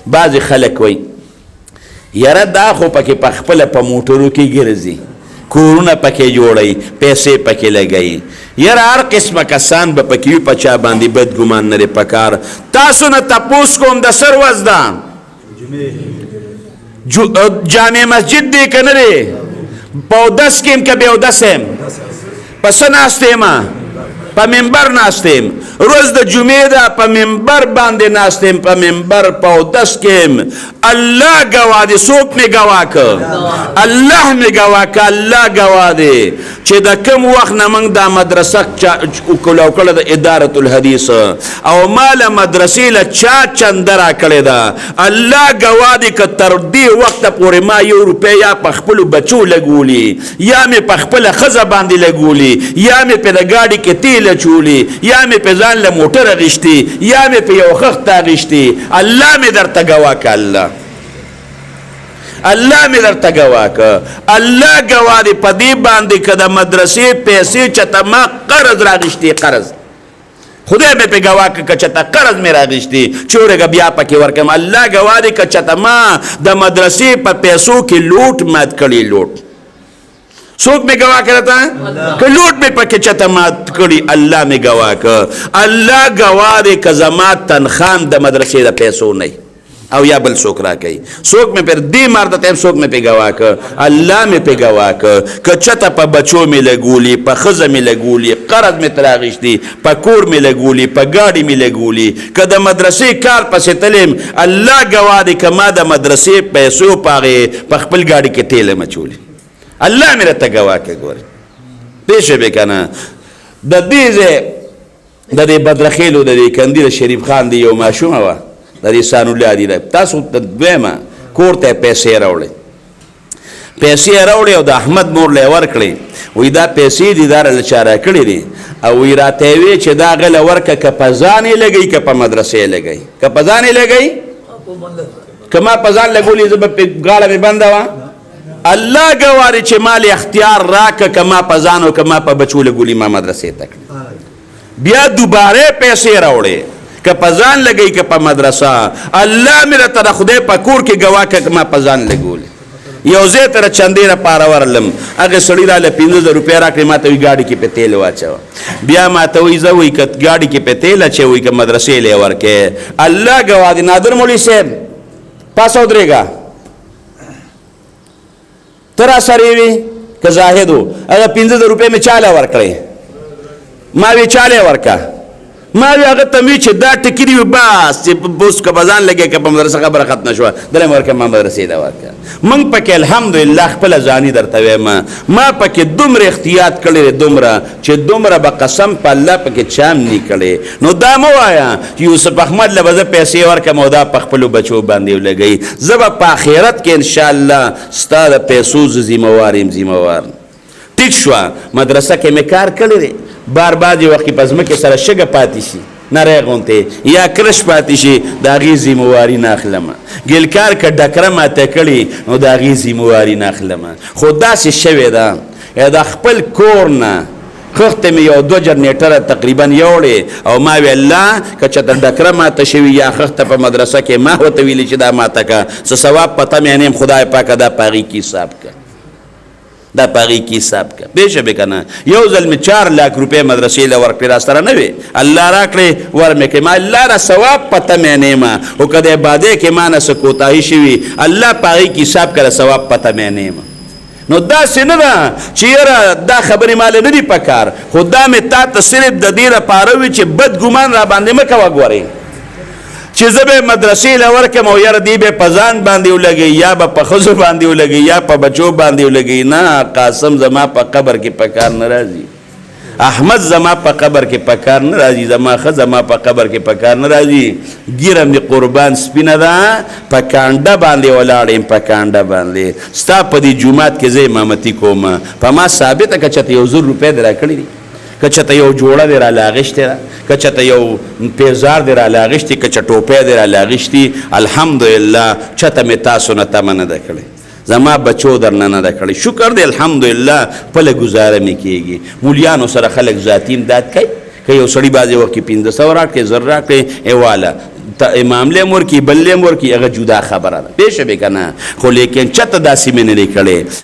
بعضې خلک وایي یاره دا خو پکې په خپله په موټرو کې ګرځي کورونه پکې جوړوي پیسې پکې لګوي یاره هر قسمه کسان به پکې وي په چا باندې بد ګمان نه دی پکار تاسو نه تپوس کوم د سر ورځ ده جامع مسجد دی که نه دی په اودس کې یم که بې اودس یم په څه ناست یم په منبر ناست یم روز د جمعې ده په منبر باندې ناست یم په منبر په اودس کې یم الله ګواه دی څوک مې ګواه که الله مې ګواه که الله ګواه دی چې د کوم وخت نه موږ دا مدرسه کولو کړې ده ادارة الحدیث او ما له مدرسې له چا چنده راکړې ده الله ګواه دی که تر دې وخته پورې ما 1 روپۍ یا په خپلو بچو لګولي یا مې په خپله ښځه باندې لګولي یا مې په د ګاډي کې تیل اچولي یا مې په ځان له موټر اخیستي یا مې په یو خښت اخیستي الله مې درته ګواه که الله مې درته ګواه که الله ګواه دی په دې باندې که د مدرسې پیسې چېته ما قرض راغیشتي قرض خدای مې پې ګواه که که چېته قرض مې راغیشتي چې ورېږه بیا پکې ورکړم الله ګواه دی که چېته ما د مدرسې په پیسو کې لوټ مات کړي لوټ څوک مې ګواه کړه ته که لوټ مې پکې چېته مات کړي الله مې ګواه که الله ګواه دی که زما تنخواه د مدرسې د پیسو نه او یا بل څوک راکوي څوک مې پر دې مارده ته څوک مې پې ګواه که الله مې پې ګواه که که چېته په بچو مې لګولي په ښځه مې لګولي قرض مې ترې اخیستي په کور مې لګولي په ګاډي مې لګولي که د مدرسې کار پسې تلم الله ګواه دی که ما د مدرسې پیسو په هغې په خپل ګاډي کې تیل یم اچولي الله مې راته ګواه که ګورې پوه شوې که نه د دې ځای د دې بدرخیلو د دې کندي د شریف خان دی یو ماشومه وه د دې سان الله دی تاسو ته دویمه کور ته پیسې راوړئ او د احمد مور له ورکړې وایي دا پیسې دي دا راله چا راکړې دي او وایي راته یې ویې چې دا غله ورکه که په ځان یې لګوي که په مدرسې یې لګوي که په ځان یې لګوي که ما په ځان لګولي زه به غاړه مې بنده وه الله ګواه دی چې ما له اختیار راکه که ما په ځان او که ما په بچو لګولي ما مدرسې ته کړي بیا دوباره پیسې راوړې که په ځان لګوي که په مدرسه الله مې راته د خدای په کور کې ګواه که ما په ځان لګولي یو ځای ته چندې لپاره ورغلم هغې سړي راله 5,000 روپۍ راکړې ما ته وایي ګاډي کې پې تیل واچوه بیا ما ته وایي زه وایي که ګاډي کې پې تیل اچوي که مدرسې له یې ورکې الله ګواه دی نادر مولوي صاحب پاس ودرېږه ته را سره یې وي که زاهد و هغه 15,000 روپۍ مې چاله ورکړې ما وی چاله ورکه ما وی هغه ته مې چې دا ټکي دي بس چې اوس که په ځان لګې که په مدرسه خبره ختمه شوه دله مې ورکړه ما مدرسې ته ورکړه موږ پکې الحمدلله خپله ځاني درته وایم ما پکې دومره احتیاط کړی دی دومره چې دومره به قسم په الله پکې چا هم نه کړی نو دا مه وایه چې یوسف احمد له به زه پیسې ورکړم او دا په خپلو بچو باندې ولګوي زه به په آخرت کې انشاءالله ستا د پیسو زه ذمهوار یم ذمهوار ټیک شوه مدرسه کې مې کار کړی دی بار بعضې وخت کې په ځمکې سره شګه پاتې شي نری غوندې یا کرش پاتې شي د هغې ذمهواري نه اخلمه ګلکار که ډکره ماته کړي نو د هغې ذمهواري نه اخلمه خو داسې شوې ده د خپل کور نه خښتې مې یو 2 جنریټره تقریبا یوړې او ما وی الله که چېرته ډکره ماته شوي یا خښته په مدرسه کې ما ورته ویلي چې دا ماته که څه ثواب پته مې نیم خدای پاکه دا په هغې کې حساب که دا پاغي کې حساب کا پېښه به کنه یو ځل می 4 लाख روپے مدرسې له ورکړې را سره نه وي الله راکړې ور مې کې ما الله را ثواب پته مې نه ما او کده باده کې ما نه سکوتاهي شوي الله پاغي کې حساب کړه ثواب پته مې نه ما نو دا سينه دا چې دا خبرې مال نه دی پکار خدا مې تا ته صرف د دې لپاره وي چې بد ګمان را باندې مکه وګورې چې زه به مدرسې له ورکم او یاره دی به په ځان باندې ولګي یا به په ښځو باندې ولګي یا په بچو باندې ولګي نه قاسم زما په قبر کې په کار نه راځي احمد زما په قبر کې په کار نه راځي زما ښه زما په قبر کې په کار نه راځي ګیره مې قربان سپینه ده په کانډه باندې ولاړ یم په کانډه باندې ستا په دې جومات کې زه امامتي کوم په ما ثابته که چېرته 1,000 روپۍ دې راکړي دي که چېرته یو جوړه دې راله اخیستې ده که چېرته یو پیزار دې راله اخیستې که چېرته ټوپۍ دې راله اخیستې الحمدلله چېرته مې تاسو نه تمه نه ده کړې زما بچو درنه نه ده کړې شکر دی الحمدلله خپله ګزاره مې کېږي مولیانو سره خلک ذاتي امداد کوي که یو سړي بعضې وخت کې 500 راکړې 1000 راکړې ایواله امام له مور کی بل له مور کی هغه جدا خبره ده پېښه به کنه خو لیکن چته داسې مې نه دی کړی